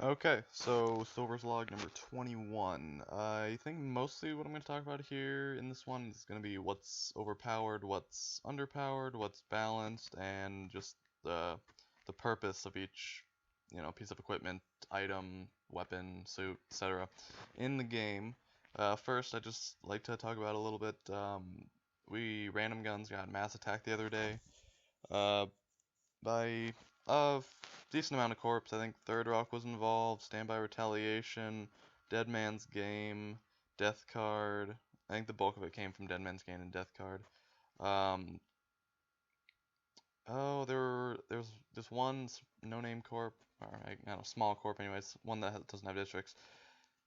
Okay, so Silver's Log number 21. I think mostly what I'm going to talk about here in this one is going to be what's overpowered, what's underpowered, what's balanced, and just the purpose of each, piece of equipment, item, weapon, suit, etc. in the game. First, I just like to talk about a little bit. We random guns got mass attack the other day. Uh, by a decent amount of corps. I think Third Rock was involved, Standby Retaliation, Dead Man's Game, Death Card. I think the bulk of it came from Dead Man's Game and Death Card. Um, oh, there's this one no-name corp, or I don't know, small corp anyways, one that doesn't have districts,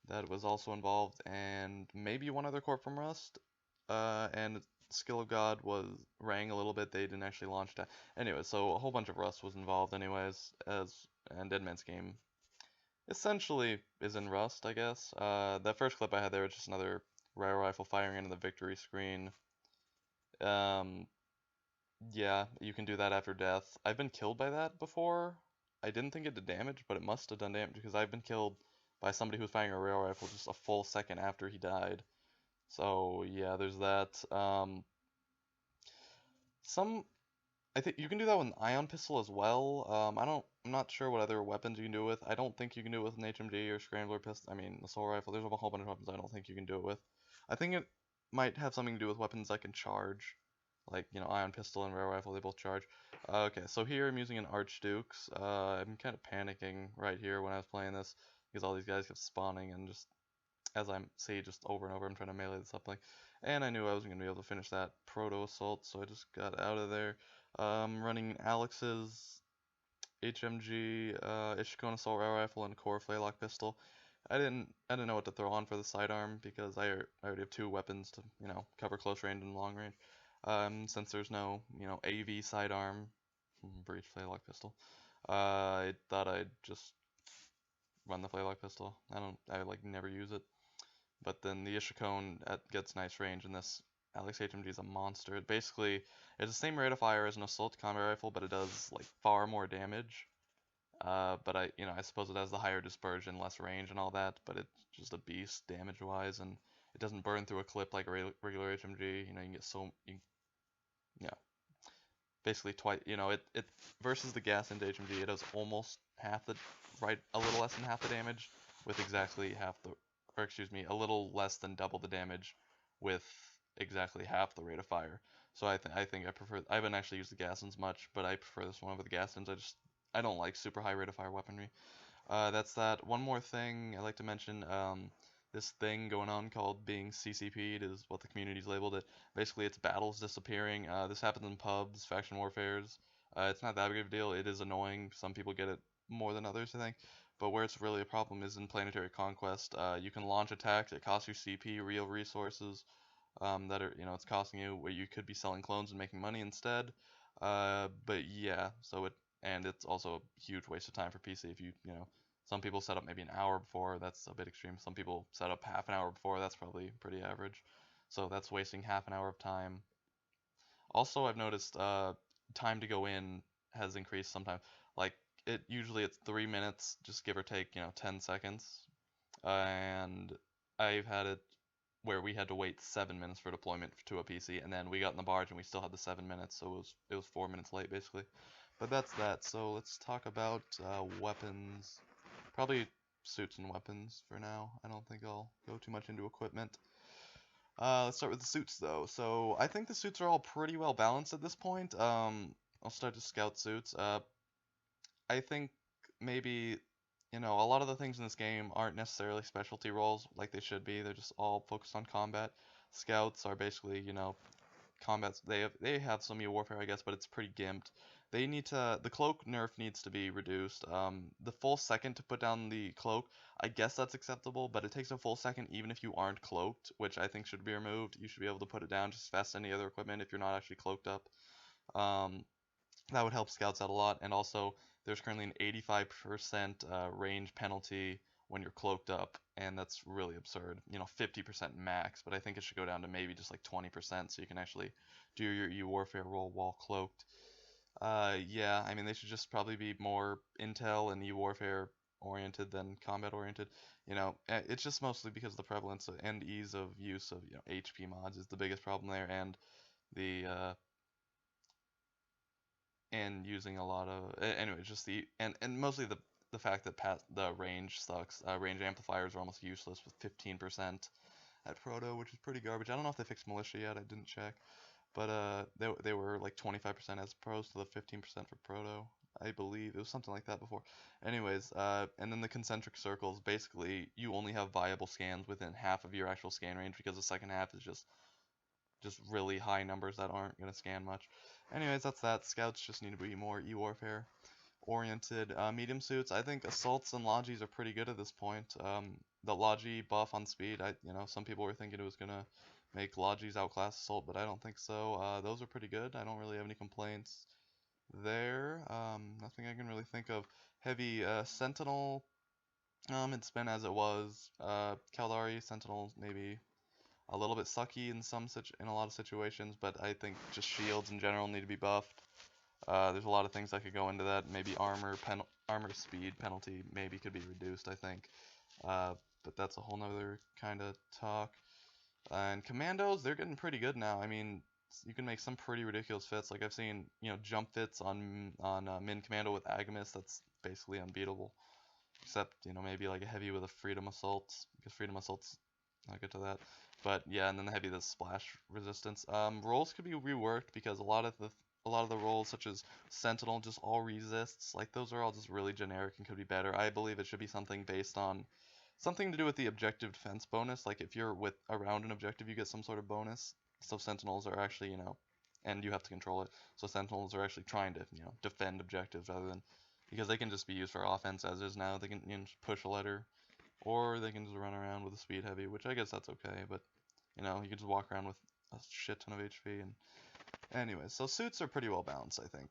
that was also involved, and maybe one other corp from Rust. And Skill of God was rang a little bit. They didn't actually launch that. Anyway, so a whole bunch of Rust was involved, anyways. And Dead Man's Game essentially is in Rust, I guess. That first clip I had there was just another rare rifle firing into the victory screen. Um, yeah, you can do that after death. I've been killed by that before. I didn't think it did damage, but it must have done damage because I've been killed by somebody who was firing a rare rifle just a full second after he died. So yeah, there's that. Some I think you can do that with an ion pistol as well. I'm not sure what other weapons you can do it with. I don't think you can do it with an HMG or scrambler pistol. I mean, assault rifle. There's a whole bunch of weapons I don't think you can do it with. I think it might have something to do with weapons that can charge, like ion pistol and rare rifle. They both charge. Okay, so here I'm using an Archdukes. I'm kind of panicking right here when I was playing this because all these guys kept spawning and just as I'm say just over and over, I'm trying to melee this up like, and I knew I wasn't gonna be able to finish that proto assault, so I just got out of there. Running Alex's HMG, Ishikon assault rifle, and core flintlock pistol. I didn't know what to throw on for the sidearm because I already have two weapons to cover close range and long range. Since there's no AV sidearm, breach flintlock pistol. I thought I'd just run the flintlock pistol. I like never use it. But then the Ishikone gets nice range, and this Alex HMG is a monster. It's the same rate of fire as an assault combat rifle, but it does like far more damage. But I suppose it has the higher dispersion, less range, and all that. But it's just a beast damage-wise, and it doesn't burn through a clip like a regular HMG. You can get yeah, basically twice. It versus the gas into HMG, it does almost half the right, a little less than half the damage with exactly half the, or excuse me, a little less than double the damage with exactly half the rate of fire. So I think I prefer. I haven't actually used the Gassins much, but I prefer this one over the Gassins. I don't like super high rate of fire weaponry. That's that. One more thing I'd like to mention. This thing going on called being CCP'd is what the community's labeled it. Basically, it's battles disappearing. This happens in pubs, faction warfares. It's not that big of a deal. It is annoying. Some people get it more than others, I think. But where it's really a problem is in Planetary Conquest. You can launch attacks. It costs you CP, real resources, that are, it's costing you where you could be selling clones and making money instead. But yeah, and it's also a huge waste of time for PC if some people set up maybe an hour before, that's a bit extreme. Some people set up half an hour before, that's probably pretty average. So that's wasting half an hour of time. Also, I've noticed time to go in has increased sometimes. Like it's 3 minutes, just give or take, 10 seconds. And I've had it where we had to wait 7 minutes for deployment to a PC, and then we got in the barge and we still had the 7 minutes, so it was 4 minutes late basically. But that's that. So let's talk about weapons. Probably suits and weapons for now. I don't think I'll go too much into equipment. Let's start with the suits though. So I think the suits are all pretty well balanced at this point. I'll start with scout suits. I think maybe a lot of the things in this game aren't necessarily specialty roles like they should be. They're just all focused on combat. Scouts are basically combats. They have some warfare, I guess, but it's pretty gimped. The cloak nerf needs to be reduced. The full second to put down the cloak, I guess that's acceptable, but it takes a full second even if you aren't cloaked, which I think should be removed. You should be able to put it down just as fast as any other equipment if you're not actually cloaked up. Um, that would help scouts out a lot, and also there's currently an 85% range penalty when you're cloaked up, and that's really absurd. 50% max, but I think it should go down to maybe just like 20% so you can actually do your E-Warfare role while cloaked. Yeah, I mean, they should just probably be more intel and E-Warfare oriented than combat oriented. It's just mostly because the prevalence and ease of use of HP mods is the biggest problem there, and the and using a lot of anyway, just the and mostly the fact that the range sucks. Range amplifiers are almost useless with 15% at Proto, which is pretty garbage. I don't know if they fixed militia yet. I didn't check, but they were like 25% as opposed to the 15% for Proto. I believe it was something like that before. Anyways, and then the concentric circles. Basically, you only have viable scans within half of your actual scan range because the second half is just really high numbers that aren't gonna scan much. Anyways, that's that. Scouts just need to be more e-warfare oriented. Medium suits, I think assaults and logis are pretty good at this point. The logi buff on speed, some people were thinking it was gonna make logis outclass assault, but I don't think so. Those are pretty good. I don't really have any complaints there. Nothing I can really think of. Heavy sentinel. It's been as it was. Caldari sentinels maybe a little bit sucky in a lot of situations, but I think just shields in general need to be buffed. There's a lot of things that could go into that. Maybe armor speed penalty maybe could be reduced, I think. But that's a whole nother kind of talk. And commandos, they're getting pretty good now. I mean, you can make some pretty ridiculous fits. Like I've seen, jump fits on Min Commando with Agamis. That's basically unbeatable. Except, maybe like a heavy with a Freedom Assault, because Freedom Assault's, I'll get to that. But yeah, and then the heavy the splash resistance. Rolls could be reworked because a lot of the rolls such as Sentinel just all resists. Like those are all just really generic and could be better. I believe it should be something based on something to do with the objective defense bonus. Like if you're around an objective, you get some sort of bonus. So Sentinels are actually, and you have to control it. So Sentinels are actually trying to, defend objectives rather than because they can just be used for offense as is now. They can just push a letter, or they can just run around with a speed heavy, which I guess that's okay. But you can just walk around with a shit ton of HP. And anyways, so suits are pretty well balanced, I think.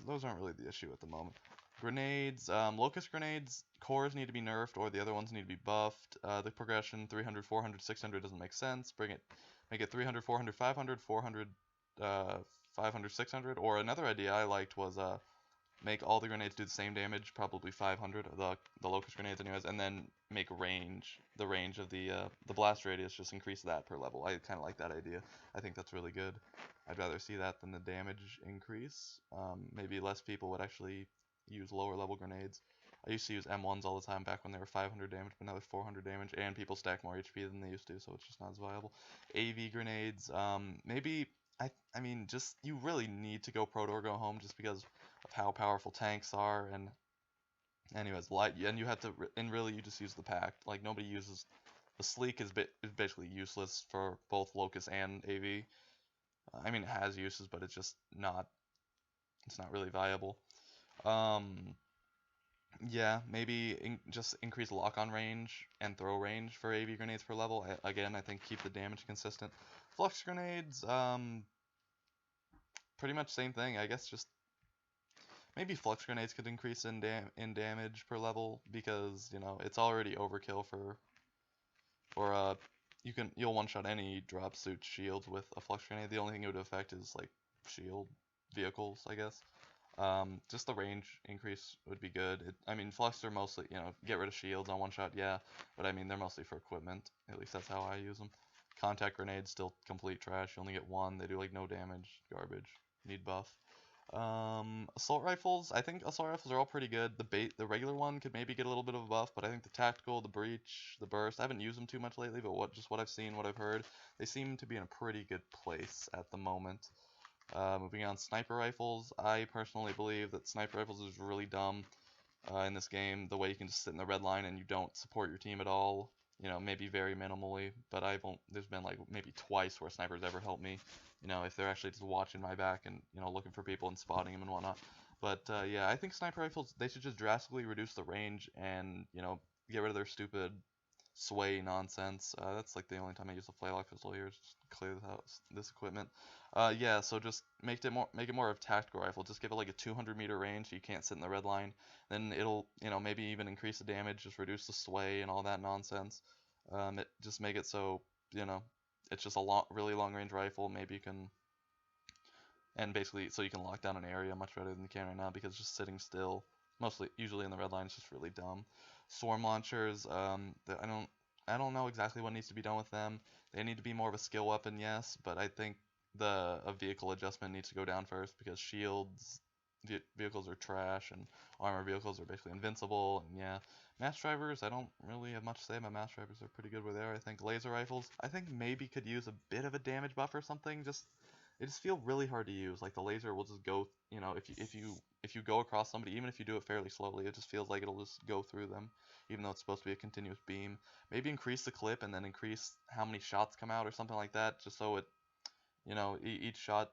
Those aren't really the issue at the moment. Grenades, locust grenades, cores need to be nerfed, or the other ones need to be buffed. The progression 300, 400, 600 doesn't make sense. Make it 300, 400, 500, 400, 500, 600. Or another idea I liked was make all the grenades do the same damage, probably 500, the locust grenades anyways, and then make the range of the blast radius, just increase that per level. I kind of like that idea. I think that's really good. I'd rather see that than the damage increase. Maybe less people would actually use lower level grenades. I used to use M1s all the time back when they were 500 damage, but now they're 400 damage, and people stack more HP than they used to, so it's just not as viable. AV grenades, maybe I mean, just you really need to go Proto or go home just because of how powerful tanks are. And anyways, and you have to, and really you just use the pact. Like nobody uses the sleek is basically useless for both Locust and AV. I mean, it has uses, but it's not really viable. Um, yeah, maybe just increase lock-on range and throw range for AV grenades per level. Again, I think keep the damage consistent. Flux grenades, pretty much same thing. I guess just maybe flux grenades could increase in damage per level because it's already overkill for you'll one shot any drop suit shields with a flux grenade. The only thing it would affect is like shield vehicles, I guess. Just the range increase would be good. I mean, flux are mostly, get rid of shields on one shot, yeah, but I mean, they're mostly for equipment. At least that's how I use them. Contact grenades still complete trash. You only get one. They do like no damage. Garbage. Need buff. Assault rifles. I think assault rifles are all pretty good. The regular one could maybe get a little bit of a buff, but I think the tactical, the breach, the burst. I haven't used them too much lately, but what I've seen, what I've heard, they seem to be in a pretty good place at the moment. Moving on, sniper rifles. I personally believe that sniper rifles is really dumb in this game. The way you can just sit in the red line and you don't support your team at all. Maybe very minimally, but there's been like maybe twice where snipers ever helped me. If they're actually just watching my back and looking for people and spotting them and whatnot. But yeah, I think sniper rifles, they should just drastically reduce the range and get rid of their stupid sway nonsense. That's like the only time I use the flintlock pistol here, is just clear this equipment. Yeah, so just make it more of a tactical rifle. Just give it like a 200-meter range so you can't sit in the red line. Then it'll, maybe even increase the damage, just reduce the sway and all that nonsense. Just make it so, it's just a really long range rifle. Maybe you can, and basically so you can lock down an area much better than you can right now because just sitting still Mostly, usually in the red line, it's just really dumb. Swarm launchers, I don't know exactly what needs to be done with them. They need to be more of a skill weapon, yes, but I think a vehicle adjustment needs to go down first because shields vehicles are trash and armor vehicles are basically invincible. And yeah, mass drivers, I don't really have much to say about mass drivers. They're pretty good where they are. I think laser rifles, I think maybe could use a bit of a damage buff or something. Just they just feel really hard to use. Like the laser will just go, if you go across somebody, even if you do it fairly slowly, it just feels like it'll just go through them, even though it's supposed to be a continuous beam. Maybe increase the clip and then increase how many shots come out or something like that, just so it, each shot,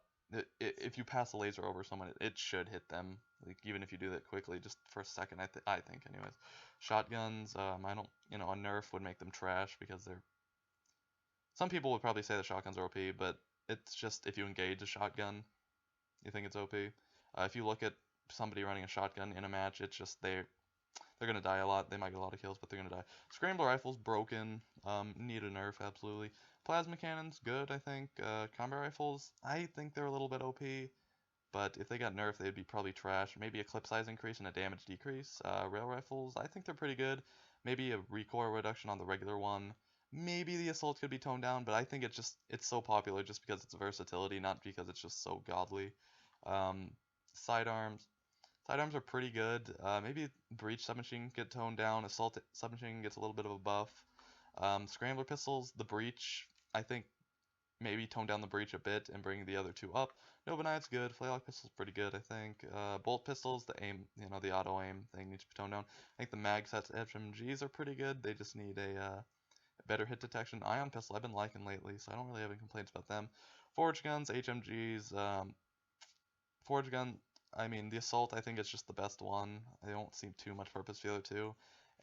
if you pass a laser over someone, it should hit them. Like even if you do that quickly, just for a second, I think anyways. Shotguns, I don't, a nerf would make them trash because they're. Some people would probably say the shotguns are OP, but it's just if you engage a shotgun, you think it's OP. If you look at somebody running a shotgun in a match, it's just they're gonna die a lot. They might get a lot of kills, but they're gonna die. Scrambler rifles broken. Need a nerf absolutely. Plasma cannons good, I think. Combat rifles, I think they're a little bit OP, but if they got nerfed, they'd be probably trash. Maybe a clip size increase and a damage decrease. Rail rifles, I think they're pretty good. Maybe a recoil reduction on the regular one. Maybe the assault could be toned down, but I think it's so popular just because it's versatility, not because it's just so godly. Um, sidearms. Sidearms are pretty good. Maybe breach submachine get toned down. Assault submachine gets a little bit of a buff. Scrambler pistols, the breach, I think maybe tone down the breach a bit and bring the other two up. Nova Knight's good. Flaylock pistol's pretty good, I think. Bolt pistols, the aim, the auto aim thing needs to be toned down. I think the mag sets HMGs are pretty good. They just need a better hit detection. Ion pistol I've been liking lately, so I don't really have any complaints about them. Forge guns, HMGs, forge gun. I mean, the assault I think is just the best one. I don't see too much purpose for the other two.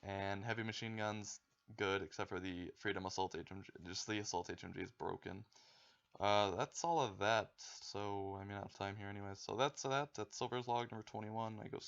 And heavy machine guns, good, except for the freedom assault HMG. Just the assault HMG is broken. That's all of that. So, I mean, out of time here anyways. So that's that. That's Silver's log number 21. I go